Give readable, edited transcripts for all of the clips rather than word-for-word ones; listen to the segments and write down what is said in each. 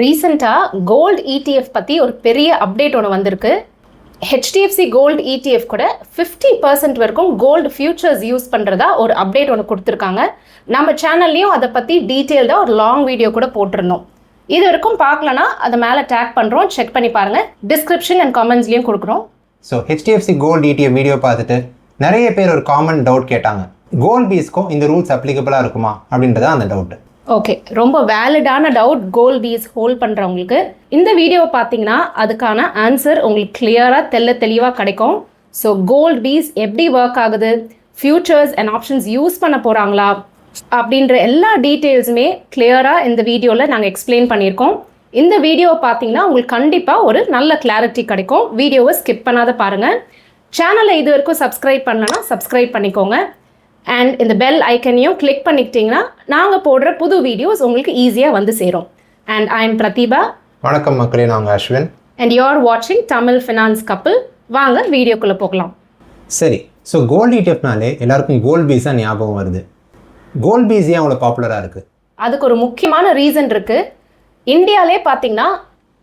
ரீசெண்டாக gold ETF பற்றி ஒரு பெரிய அப்டேட் ஒன்று வந்திருக்கு. ஹெச்டிஎஃப்சி கோல்டு ETF கூட 50% வரைக்கும் கோல்டு ஃபியூச்சர்ஸ் யூஸ் பண்ணுறதா ஒரு அப்டேட் ஒன்று கொடுத்துருக்காங்க. நம்ம சேனல்லையும் அதை பற்றி டீட்டெயில்டாக ஒரு லாங் வீடியோ கூட போட்டிருந்தோம். இது வரைக்கும் பார்க்கலன்னா அதை மேலே டேக் பண்ணுறோம், செக் பண்ணி பாருங்கள். டிஸ்கிரிப்ஷன் அண்ட் கமெண்ட்ஸ்லையும் கொடுக்குறோம். So HDFC gold ETF video பார்த்துட்டு நிறைய பேர் ஒரு காமன் டவுட் கேட்டாங்க. கோல்ட் பீஸ்க்கும் இந்த ரூல்ஸ் அப்ளிகபிளாக இருக்குமா அப்படின்றத அந்த டவுட்டு. ஓகே, ரொம்ப வேலிடான டவுட் கோல்ட் பீஸ் ஹோல்ட் பண்ணுறவங்களுக்கு. இந்த வீடியோவை பார்த்தீங்கன்னா அதுக்கான ஆன்சர் உங்களுக்கு கிளியராக தெளிவாக கிடைக்கும். ஸோ கோல்ட் பீஸ் எப்படி ஒர்க் ஆகுது, ஃபியூச்சர்ஸ் அண்ட் ஆப்ஷன்ஸ் யூஸ் பண்ண போகிறாங்களா அப்படின்ற எல்லா டீட்டெயில்ஸுமே கிளியராக இந்த வீடியோவில் நாங்கள் எக்ஸ்பிளைன் பண்ணியிருக்கோம். இந்த வீடியோவை பார்த்தீங்கன்னா உங்களுக்கு கண்டிப்பாக ஒரு நல்ல கிளாரிட்டி கிடைக்கும். வீடியோவை ஸ்கிப் பண்ணாத பாருங்கள். சேனலை இது வரைக்கும் சப்ஸ்கிரைப் பண்ணலன்னா சப்ஸ்கிரைப் பண்ணிக்கோங்க. அண்ட் இந்த பெல் ஐக்கனையும் கிளிக் பண்ணிக்கிட்டிங்கன்னா நாங்கள் போடுற புது வீடியோஸ் உங்களுக்கு ஈஸியாக வந்து சேரும். And I am Pratheeba. வணக்கம் மக்களே, நாங்கள் அஸ்வின். அண்ட் யூ ஆர் வாட்சிங் தமிழ் ஃபினான்ஸ் கப்பிள். வாங்க வீடியோக்குள்ளே போகலாம். சரி, ஸோ கோல்டு ETFனாலே எல்லாருக்கும் கோல்ட் பீஸாக ஞாபகம் வருது. கோல்ட் பீஸ் ஏன் அவ்வளோ பாப்புலராக இருக்குது? அதுக்கு ஒரு முக்கியமான ரீசன் இருக்குது. இந்தியாவிலே பார்த்தீங்கன்னா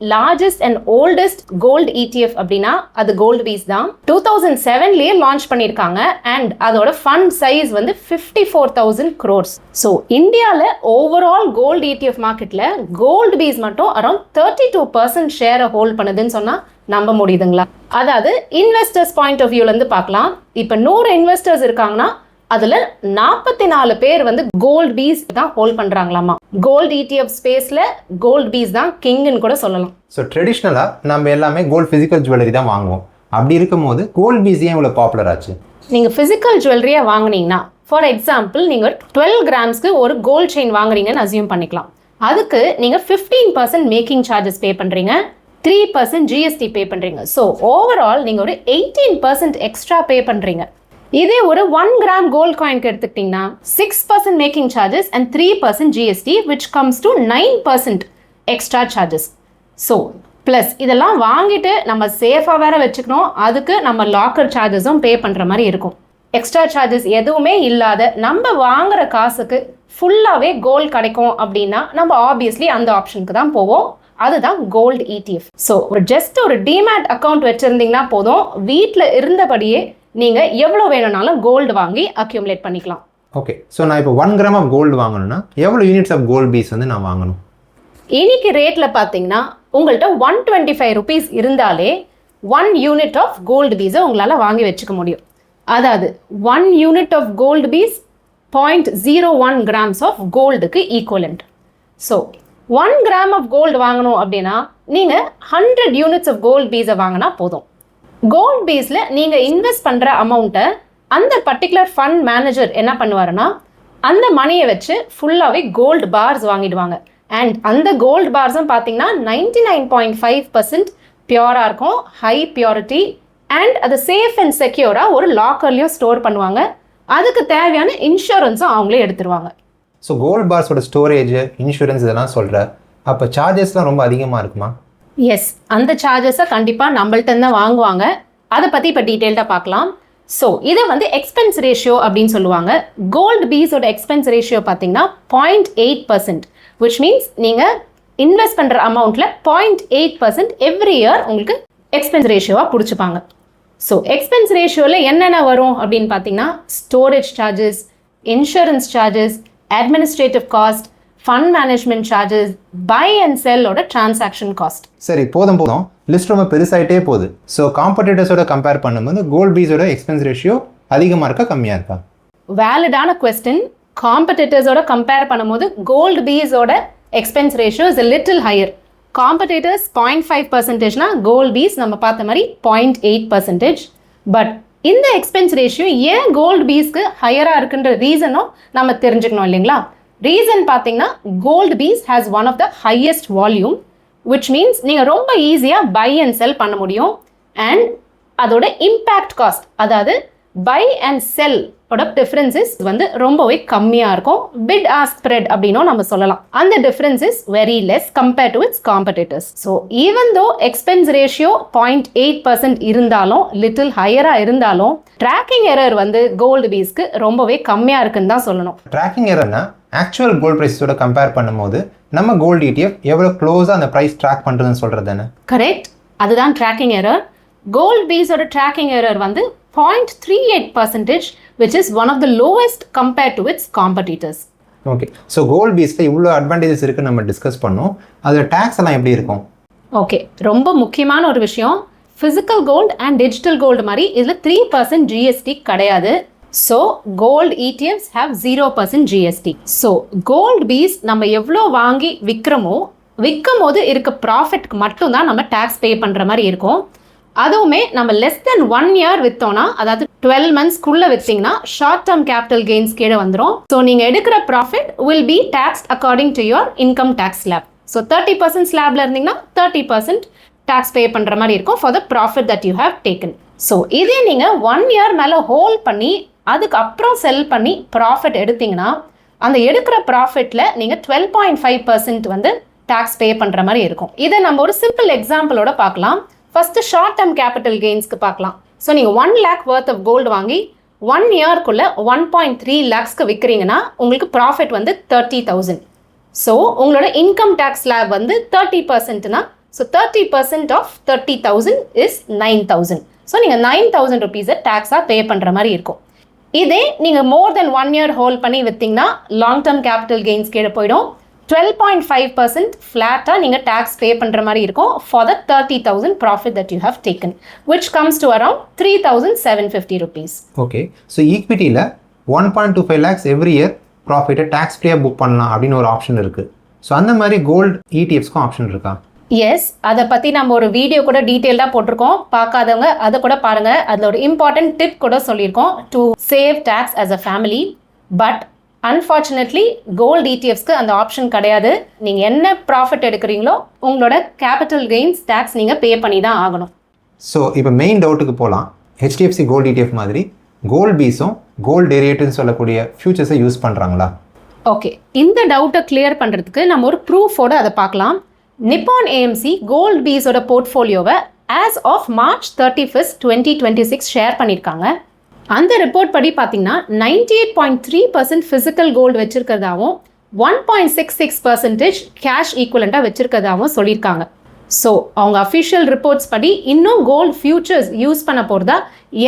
largest and oldest gold ETF அப்படின்னா அது கோல்டு பீஸ் தான். 2007லேயே லான்ச் பண்ணியிருக்காங்க. அண்ட் அதோட ஃபண்ட் சைஸ் வந்து 54,000 crores. ஸோ இந்தியாவில் ஓவரால் கோல்டு ETF மார்க்கெட்டில் கோல்டு பீஸ் மட்டும் அரௌண்ட் 32% ஷேரை ஹோல்ட் பண்ணுதுன்னு சொன்னால் நம்ப முடியுதுங்களா? அதாவது இன்வெஸ்டர்ஸ் பாயிண்ட் ஆஃப் வியூலேருந்து பார்க்கலாம். இப்போ 100 இன்வெஸ்டர்ஸ் இருக்காங்கன்னா அதில் 44 பேர் வந்து கோல்டு பீஸ் தான் ஹோல்ட் பண்ணுறாங்களாமா. கோல்டு ETF ஸ்பேஸில் கோல்டு பீஸ் தான் கிங்னு கூட சொல்லலாம். ஸோ ட்ரெடிஷ்னலாக நம்ம எல்லாமே கோல்டு ஃபிசிக்கல் ஜுவல்லரி தான் வாங்குவோம். அப்படி இருக்கும் போது கோல்டு பீஸ் ஏன் இவ்வளோ பாப்புலர் ஆச்சு? நீங்கள் ஃபிசிக்கல் ஜுவல்லரியாக வாங்கினீங்கன்னா, ஃபார் எக்ஸாம்பிள் நீங்கள் 12 கிராம்ஸ்க்கு ஒரு கோல்டு செயின் வாங்குறீங்கன்னு அசியூம் பண்ணிக்கலாம். அதுக்கு நீங்கள் 15% மேக்கிங் சார்ஜஸ் பே பண்ணுறீங்க, 3% GST பே பண்ணுறீங்க. ஸோ ஓவரால் நீங்கள் ஒரு 18% எக்ஸ்ட்ரா பே பண்ணுறீங்க. இதே ஒரு 1 கிராம் கோல்ட் காயின்க்கு எடுத்துக்கிட்டிங்கன்னா 6% making charges and 3% GST which comes to 9% extra charges. So plus இதெல்லாம் வாங்கிட்டு நம்ம சேஃபாக வேற வச்சுக்கணும். அதுக்கு நம்ம லாக்கர் சார்ஜஸும் பே பண்ணுற மாதிரி இருக்கும். எக்ஸ்ட்ரா சார்ஜஸ் எதுவுமே இல்லாத நம்ம வாங்குற காசுக்கு ஃபுல்லாகவே கோல்டு கிடைக்கும் அப்படின்னா நம்ம ஆப்வியஸ்லி அந்த ஆப்ஷனுக்கு தான் போவோம். அதுதான் கோல்டு ETF. ஸோ ஒரு டிமேட் அக்கௌண்ட் வச்சுருந்தீங்கன்னா போதும், வீட்டில் இருந்தபடியே நீங்கள் எவ்வளோ வேணும்னாலும் கோல்டு வாங்கி அக்யூமுலேட் பண்ணிக்கலாம். ஓகே, ஸோ நான் இப்போ 1 கிராம் ஆஃப் கோல்டு வாங்கணும்னா எவ்வளோ யூனிட்ஸ் ஆஃப் கோல்டு பீஸ் வந்து நான் வாங்கணும்? இன்னைக்கு ரேட்டில் பார்த்தீங்கன்னா உங்கள்கிட்ட 125 rupees இருந்தாலே 1 யூனிட் ஆஃப் கோல்டு பீஸை உங்களால் வாங்கி வச்சுக்க முடியும். அதாவது 1 unit of gold bees 0.01 grams of கோல்டுக்கு equivalent. So 1 gram of gold வாங்கணும் அப்படின்னா நீங்கள் 100 யூனிட்ஸ் ஆஃப் கோல்டு பீஸை வாங்கினா போதும். கோல்ட் பீஸில் நீங்கள் இன்வெஸ்ட் பண்ணுற அமௌண்ட்டை அந்த பர்டிகுலர் ஃபண்ட் மேனேஜர் என்ன பண்ணுவாருன்னா அந்த மணியை வச்சு ஃபுல்லாகவே கோல்டு பார்ஸ் வாங்கிடுவாங்க. அண்ட் அந்த கோல்டு பார்ஸும் பார்த்தீங்கன்னா 99.5% பியூராக இருக்கும், ஹை பியூரிட்டி. அண்ட் அது சேஃப் அண்ட் செக்யூராக ஒரு லாக்கர்லையும் ஸ்டோர் பண்ணுவாங்க. அதுக்கு தேவையான இன்சூரன்ஸும் அவங்களே எடுத்துருவாங்க. ஸோ கோல்டு பார்ஸோட ஸ்டோரேஜ், இன்சூரன்ஸ் இதெல்லாம் சொல்கிற அப்போ சார்ஜஸ்லாம் ரொம்ப அதிகமாக இருக்குமா? எஸ், அந்த சார்ஜஸை கண்டிப்பாக நம்மள்ட்ட தான் வாங்குவாங்க. அதை பற்றி இப்போ டீட்டெயில்டாக பார்க்கலாம். ஸோ இதை வந்து எக்ஸ்பென்ஸ் ரேஷியோ அப்படின்னு சொல்லுவாங்க. கோல்டு பீஸோட எக்ஸ்பென்ஸ் ரேஷியோ பார்த்தீங்கன்னா 0.8%, விச் மீன்ஸ் நீங்கள் இன்வெஸ்ட் பண்ணுற அமௌண்ட்டில் 0.8% எவ்ரி இயர் உங்களுக்கு எக்ஸ்பென்ஸ் ரேஷியோவாக பிடிச்சிப்பாங்க. ஸோ எக்ஸ்பென்ஸ் ரேஷியோவில் என்னென்ன வரும் அப்படின்னு பார்த்தீங்கன்னா storage charges, insurance charges, administrative cost, fund management charges, buy and செல்லோட டிரான்சாக்ஷன் காஸ்ட். சரி, போதும் லிஸ்ட் ரொம்ப பெருசாகிட்டே போகுது. ஸோ காம்படிட்டர்ஸோட கம்பேர் பண்ணும்போது கோல்ட் பீஸோட எக்ஸ்பென்ஸ் ரேஷியோ அதிகமாக இருக்கா, கம்மியாக இருக்கா? வேலிடான கொஸ்டின். காம்படிட்டர்ஸோட கம்பேர் பண்ணும்போது கோல்டு பீஸோட expense ratio is little higher. Competitors 0.5%னா கோல்டு பீஸ் நம்ம பார்த்த மாதிரி 0.8%. பட் இந்த எக்ஸ்பென்ஸ் ரேஷியோ ஏன் கோல்டு பீஸ்க்கு ஹையராக இருக்குன்ற ரீசனும் நம்ம தெரிஞ்சுக்கணும் இல்லைங்களா? ரீசன் பார்த்தீங்கன்னா gold BeES has one of the highest volume, which means நீங்கள் ரொம்ப ஈஸியாக பை அண்ட் செல் பண்ண முடியும். அண்ட் அதோட இம்பேக்ட் காஸ்ட், அதாவது பை அண்ட் செல் ஓட டிஃபரன்சஸ் வந்து ரொம்பவே கம்மியாக இருக்கும். பிட் ஆஸ்க் ஸ்ப்ரெட் அப்படின்னும் நம்ம சொல்லலாம். அந்த difference is very less compared to it's competitors. So even though expense ratio 0.8% இருந்தாலும், லிட்டில் ஹையராக இருந்தாலும், ட்ராக்கிங் எரர் வந்து கோல்டு பீஸ்க்கு ரொம்பவே கம்மியாக இருக்குன்னு தான் சொல்லணும். ட்ராக்கிங் எரர்னா ஆக்சுவல் கோல்ட் ப்ரைஸோட கம்பேர் பண்ணும்போது நம்ம கோல்டு ETF எவ்வளோ க்ளோஸாக அந்த ப்ரைஸ் ட்ராக் பண்ணுறதுன்னு சொல்கிறது தானே? கரெக்ட், அதுதான் ட்ராக்கிங் எரர். கோல்ட் பீஸோட ட்ராக்கிங் எரர் வந்து 0.38%, which is one of the lowest compared to its competitors. Okay, so gold பீஸில் இவ்வளோ அட்வான்டேஜஸ் இருக்குன்னு நம்ம டிஸ்கஸ் பண்ணோம். அதில் டேக்ஸ் எல்லாம் எப்படி இருக்கும்? ஓகே, ரொம்ப முக்கியமான ஒரு விஷயம், physical gold and digital gold மாதிரி இதில் 3% GST கிடையாது. So gold ETFs have 0% GST. So gold piece நம்ம எவ்வளோ வாங்கி விற்கிறோமோ விற்கும் போது இருக்க ப்ராஃபிட்க்கு மட்டும்தான் நம்ம டேக்ஸ் பே பண்ணுற மாதிரி இருக்கும். அதுவுமே நம்ம லெஸ் தென் 1 year விற்றோன்னா, அதாவது 12 monthsக்குள்ளே விற்றீங்கன்னா ஷார்ட் டேர்ம் கேபிட்டல் கெயின்ஸ் கீழே வந்துடும். ஸோ நீங்கள் எடுக்கிற profit will be taxed according to your income tax slab. So 30% ஸ்லாப்ல இருந்தீங்கன்னா 30% டேக்ஸ் பே பண்ணுற மாதிரி இருக்கும் for the profit that you have taken. So இதே நீங்கள் 1 year மேலே ஹோல்ட் பண்ணி அதுக்கப்புறம் செல் பண்ணி ப்ராஃபிட் எடுத்தீங்கன்னா அந்த எடுக்கிற ப்ராஃபிட்டில் நீங்கள் 12.5% வந்து டேக்ஸ் பே பண்ணுற மாதிரி இருக்கும். இதை நம்ம ஒரு சிம்பிள் எக்ஸாம்பிளோட பார்க்கலாம். ஃபஸ்ட்டு ஷார்ட் டேர்ம் கேபிட்டல் கெயின்ஸ்க்கு பார்க்கலாம். ஸோ நீங்கள் 1 lakh worth ஆஃப் கோல்டு வாங்கி 1 yearக்குள்ளே 1.3 lakhsக்கு விற்கிறீங்கன்னா உங்களுக்கு ப்ராஃபிட் வந்து 30,000. ஸோ உங்களோட இன்கம் டேக்ஸ் ஸ்லாப் வந்து 30%னா, ஸோ 30% ஆஃப் 30,000 இஸ் 9,000. ஸோ நீங்கள் 9,000 rupees டேக்ஸாக பே பண்ணுற மாதிரி இருக்கும். இதே நீங்கள் மோர் தென் 1 year ஹோல்ட் பண்ணி விற்றீங்கன்னா லாங் டேர்ம் கேபிட்டல் கெயின்ஸ் கீழே போயிடும். 12.5% ஃப்ளாட்டாக நீங்கள் டேக்ஸ் பே பண்ணுற மாதிரி இருக்கும் for the 30,000 profit that you have taken, which comes to around 3,750 rupees. Okay, so ஈக்விட்டியில் 1.25 lakhs எவ்ரி இயர் ப்ராஃபிட்டை டேக்ஸ் ஃப்ரீயாக புக் பண்ணலாம் அப்படின்னு ஒரு ஆப்ஷன் இருக்குது. ஸோ அந்த மாதிரி கோல்டு ETFஸ்க்கும் ஆப்ஷன் இருக்கா? எஸ், அதை பற்றி நம்ம ஒரு வீடியோ கூட டீட்டெயில்டாக போட்டிருக்கோம். பார்க்காதவங்க அதை கூட பாருங்கள். அதில் ஒரு இம்பார்ட்டன்ட் டிப் கூட சொல்லியிருக்கோம், to save tax as a family. But unfortunately gold ETFஸ்க்கு அந்த ஆப்ஷன் கிடையாது. நீங்கள் என்ன ப்ராஃபிட் எடுக்கிறீங்களோ உங்களோட கேபிட்டல் கெயின்ஸ் டேக்ஸ் நீங்கள் பே பண்ணி தான் ஆகணும். ஸோ இப்போ மெயின் டவுட்டுக்கு போகலாம். HDFC கோல்டு ETF மாதிரி கோல்டு பீஸும் கோல்டு டெரிவேட்டிவ்னு சொல்லக்கூடிய ஃபியூச்சர்ஸை யூஸ் பண்ணுறாங்களா? ஓகே, இந்த டவுட்டை கிளியர் பண்ணுறதுக்கு நம்ம ஒரு ப்ரூஃபோடு அதை பார்க்கலாம். நிப்பான் AMC கோல்டு பீஸோட போர்ட்ஃபோலியோவை as of March 31st, 2026 share பண்ணியிருக்காங்க. அந்த ரிப்போர்ட் படி பார்த்தீங்கன்னா 98.3% ஃபிசிக்கல் கோல்டு வச்சிருக்கிறதாவும் 1.66% கேஷ் ஈக்குவலண்ட்டாக வச்சிருக்கிறதாவும் சொல்லியிருக்காங்க. ஸோ அவங்க அஃபிஷியல் ரிப்போர்ட்ஸ் படி இன்னும் கோல்டு ஃபியூச்சர்ஸ் யூஸ் பண்ண போகிறதா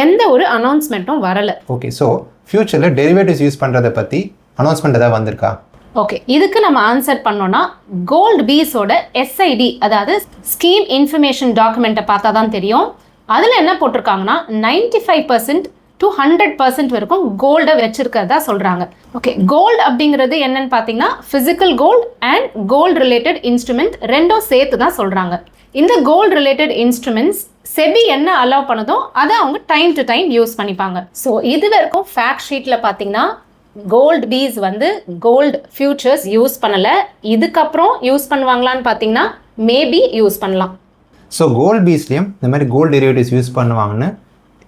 எந்த ஒரு அனௌன்ஸ்மெண்ட்டும் வரலை. ஓகே, ஸோ ஃபியூச்சரில் டெரிவேட்டிவ்ஸ் யூஸ் பண்ணுறதை பற்றி அனௌன்ஸ்மெண்ட் ஏதாவது வந்திருக்கா? ஓகே, இதுக்கு நம்ம ஆன்சர் பண்ணோன்னா கோல்டு பீஸோட SID, அதாவது ஸ்கீம் இன்ஃபர்மேஷன் டாக்குமெண்ட்டை பார்த்தா தான் தெரியும். அதில் என்ன போட்டிருக்காங்கன்னா 95% to 100% வரைக்கும் கோல்டை வச்சிருக்கிறதா சொல்கிறாங்க. ஓகே, கோல்டு அப்படிங்கிறது என்னன்னு பார்த்தீங்கன்னா physical gold and gold related instrument ரெண்டும் சேர்த்து தான் சொல்கிறாங்க. இந்த கோல்டு ரிலேட்டட் இன்ஸ்ட்ருமெண்ட்ஸ் செபி என்ன அலோவ் பண்ணதோ அதை அவங்க டைம் டு டைம் யூஸ் பண்ணிப்பாங்க. ஸோ இது வரைக்கும் ஃபேக்ட் ஷீட்டில் பார்த்தீங்கன்னா கோல்டு பீஸ் வந்து கோல்டு ஃபியூச்சர்ஸ் யூஸ் பண்ணலை. இதுக்கப்புறம் யூஸ் பண்ணுவாங்களான்னு பார்த்தீங்கன்னா மேபி யூஸ் பண்ணலாம். ஸோ கோல்டு பீஸ்லேயும் இந்த மாதிரி கோல்டு டெரிவேட்டிவ்ஸ் யூஸ் பண்ணுவாங்கன்னு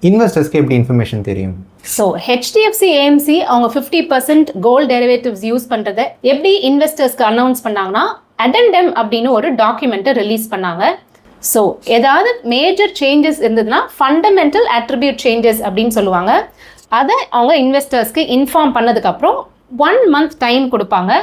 இன்வெஸ்டர்ஸ்க்கு எப்படி இன்ஃபர்மேஷன் தெரியும்? ஸோ HDFC AMC அவங்க 50% கோல்டு டெரிவேட்டிவ்ஸ் யூஸ் பண்ணுறதை எப்படி இன்வெஸ்டர்ஸ்க்கு அனௌன்ஸ் பண்ணாங்கன்னா அடெண்டம் அப்படின்னு ஒரு டாக்குமெண்ட்டை ரிலீஸ் பண்ணாங்க. ஸோ ஏதாவது மேஜர் சேஞ்சஸ் இருந்ததுன்னா ஃபண்டமெண்டல் அட்ரிபியூட் சேஞ்சஸ் அப்படின்னு சொல்லுவாங்க. அதை அவங்க இன்வெஸ்டர்ஸ்க்கு இன்ஃபார்ம் பண்ணதுக்கப்புறம் 1 month டைம் கொடுப்பாங்க.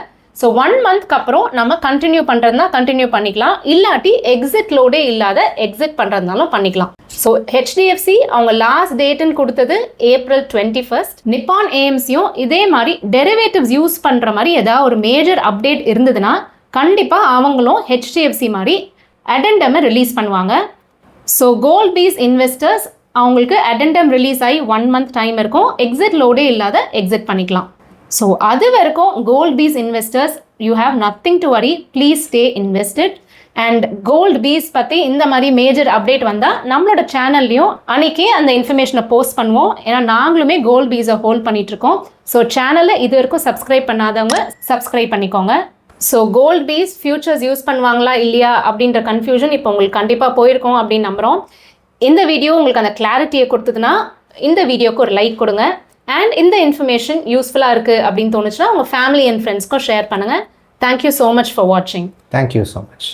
ஸோ 1 monthக்கு அப்புறம் நம்ம கண்டினியூ பண்ணுறதுனா கண்டினியூ பண்ணிக்கலாம், இல்லாட்டி எக்ஸிட் லோடே இல்லாத எக்ஸிட் பண்ணுறதுனாலும் பண்ணிக்கலாம். ஸோ HDFC அவங்க லாஸ்ட் டேட்டுன்னு கொடுத்தது April 21st. நிப்பான் AMCயும் இதே மாதிரி டெரிவேட்டிவ்ஸ் யூஸ் பண்ணுற மாதிரி ஏதாவது ஒரு மேஜர் அப்டேட் இருந்ததுன்னா கண்டிப்பாக அவங்களும் HDFC மாதிரி அடெண்டமை ரிலீஸ் பண்ணுவாங்க. ஸோ கோல்ட் பீஸ் இன்வெஸ்டர்ஸ் அவங்களுக்கு அடெண்டம் ரிலீஸ் ஆகி 1 month டைம் இருக்கும், எக்ஸிட் லோடே இல்லாத எக்ஸிட் பண்ணிக்கலாம். ஸோ அது வரைக்கும் gold BeES investors you have nothing to worry, please stay invested. And gold BeES பற்றி இந்த மாதிரி மேஜர் அப்டேட் வந்தால் நம்மளோட சேனல்லையும் அன்றைக்கே அந்த இன்ஃபர்மேஷனை போஸ்ட் பண்ணுவோம். ஏன்னா நாங்களுமே கோல்டு பீஸை ஹோல்ட் பண்ணிகிட்ருக்கோம். ஸோ சேனலில் இது வரைக்கும் சப்ஸ்கிரைப் பண்ணாதவங்க சப்ஸ்கிரைப் பண்ணிக்கோங்க. So gold BeES futures use பண்ணுவாங்களா இல்லையா அப்படின்ற கன்ஃபியூஷன் இப்போ உங்களுக்கு கண்டிப்பாக போயிருக்கோம் அப்படின்னு நம்புகிறோம். இந்த வீடியோ உங்களுக்கு அந்த கிளாரிட்டியை கொடுத்ததுன்னா இந்த வீடியோக்கு ஒரு லைக் கொடுங்க. அண்ட் இந்த இன்ஃபர்மேஷன் யூஸ்ஃபுல்லாக இருக்குது அப்படின்னு தோணுச்சுன்னா உங்கள் ஃபேமிலி அண்ட் ஃப்ரெண்ட்ஸ்க்கும் ஷேர் பண்ணுங்கள். தேங்க்யூ ஸோ மச் ஃபார் வாட்சிங். Thank you so much.